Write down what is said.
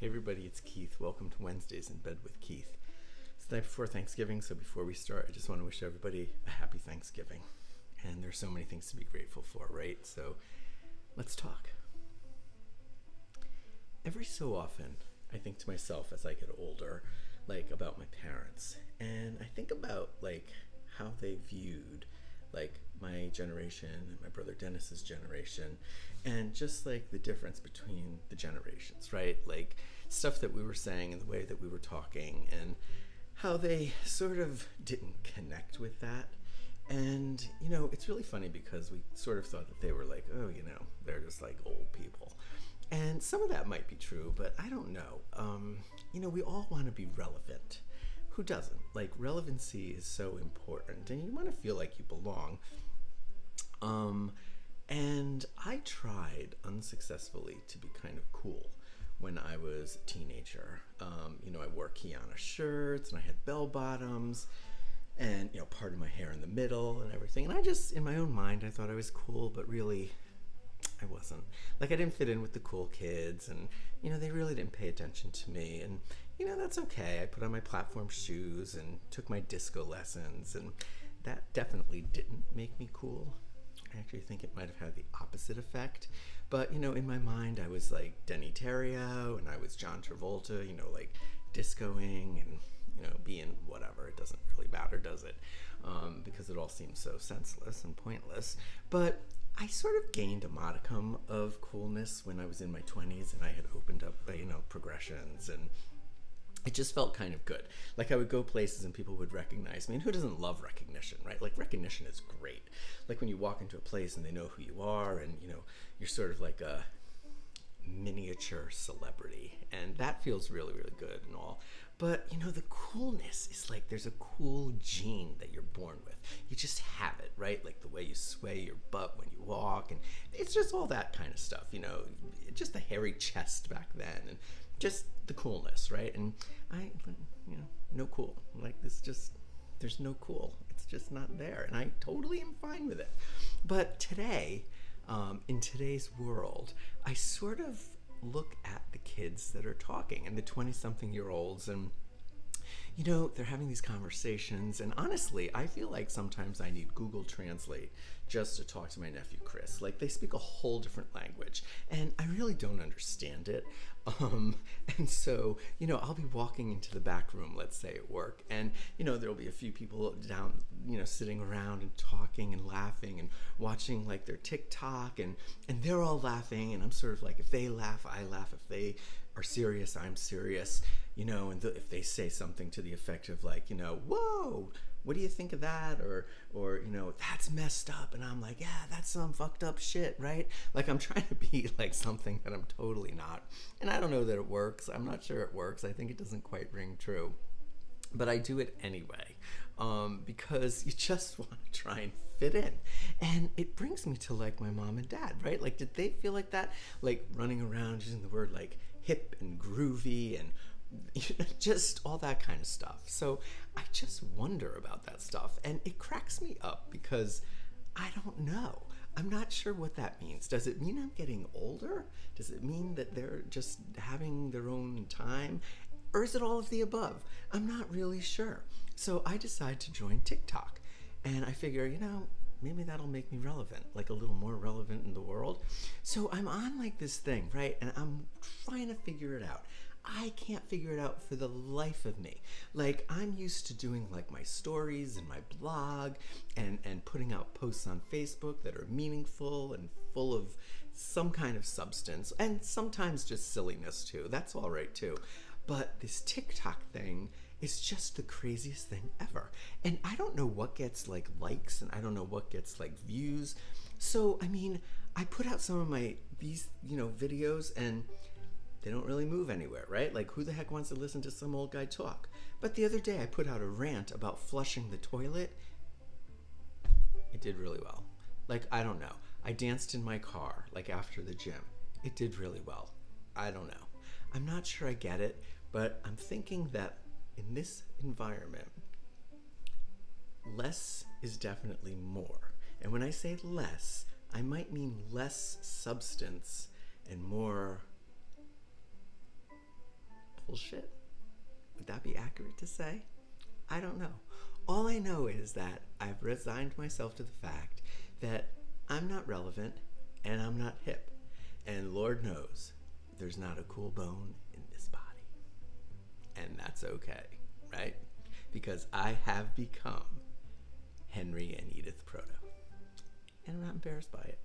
Hey everybody, it's Keith. Welcome to Wednesdays in Bed with Keith. It's the night before Thanksgiving, so before we start, I just want to wish everybody a happy Thanksgiving. And there's so many things to be grateful for, right? So let's talk. Every so often, I think to myself as I get older, about my parents. And I think about how they viewed my generation and my brother Dennis's generation, and just the difference between the generations, right? Stuff that we were saying and the way that we were talking, and how they sort of didn't connect with that. And it's really funny because we sort of thought that they were they're just old people. And some of that might be true, but I don't know. We all want to be relevant. Who doesn't? Relevancy is so important, and you want to feel like you belong. And I tried unsuccessfully to be kind of cool when I was a teenager. I wore Kiana shirts, and I had bell bottoms, and part of my hair in the middle and everything. And I just, in my own mind, I thought I was cool, but really, I wasn't. I didn't fit in with the cool kids, and they really didn't pay attention to me. And that's okay. I put on my platform shoes and took my disco lessons, and that definitely didn't make me cool. I actually think it might have had the opposite effect. But in my mind, I was Denny Terrio, and I was John Travolta, discoing and being whatever. It doesn't really matter, does it? Because it all seems so senseless and pointless. But I sort of gained a modicum of coolness when I was in my 20s, and I had opened up, progressions, and it just felt kind of good. I would go places and people would recognize me. And who doesn't love recognition, right? Recognition is great. When you walk into a place and they know who you are, and, you're sort of like a miniature celebrity. And that feels really, really good and all. But, the coolness is there's a cool gene that you're born with. You just have it, right? The way you sway your butt when you walk. And it's just all that kind of stuff, just the hairy chest back then. And just the coolness, right? And I, no cool. There's no cool. It's just not there. And I totally am fine with it. But today, in today's world, I sort of look at the kids that are talking and the 20-something-year-olds, and they're having these conversations, and honestly, I feel like sometimes I need Google Translate just to talk to my nephew Chris. They speak a whole different language, and I really don't understand it. And so, I'll be walking into the back room, let's say at work, and, there'll be a few people down, sitting around and talking and laughing and watching their TikTok, and they're all laughing, and I'm sort of if they laugh, I laugh. If they are serious, I'm serious, and if they say something to the effect of whoa, what do you think of that? Or that's messed up. And I'm yeah, that's some fucked up shit, right? I'm trying to be something that I'm totally not. And I don't know that it works. I'm not sure it works. I think it doesn't quite ring true. But I do it anyway, because you just want to try and fit in. And it brings me to my mom and dad, right? Did they feel like that? Running around using the word hip and groovy and just all that kind of stuff. So I just wonder about that stuff, and it cracks me up because I don't know. I'm not sure what that means. Does it mean I'm getting older? Does it mean that they're just having their own time? Or is it all of the above? I'm not really sure. So I decide to join TikTok, and I figure, maybe that'll make me relevant, a little more relevant in the world. So I'm on this thing, right? And I'm trying to figure it out. I can't figure it out for the life of me. I'm used to doing my stories and my blog and putting out posts on Facebook that are meaningful and full of some kind of substance, and sometimes just silliness too. That's all right too. But this TikTok thing is just the craziest thing ever. And I don't know what gets likes, and I don't know what gets views. So, I put out some of these videos, and they don't really move anywhere, right? Who the heck wants to listen to some old guy talk? But the other day I put out a rant about flushing the toilet. It did really well. I don't know. I danced in my car, after the gym. It did really well. I don't know. I'm not sure I get it, but I'm thinking that in this environment, less is definitely more. And when I say less, I might mean less substance and more bullshit? Would that be accurate to say? I don't know. All I know is that I've resigned myself to the fact that I'm not relevant and I'm not hip. And Lord knows there's not a cool bone in this body. And that's okay, right? Because I have become Henry and Edith Proto. And I'm not embarrassed by it.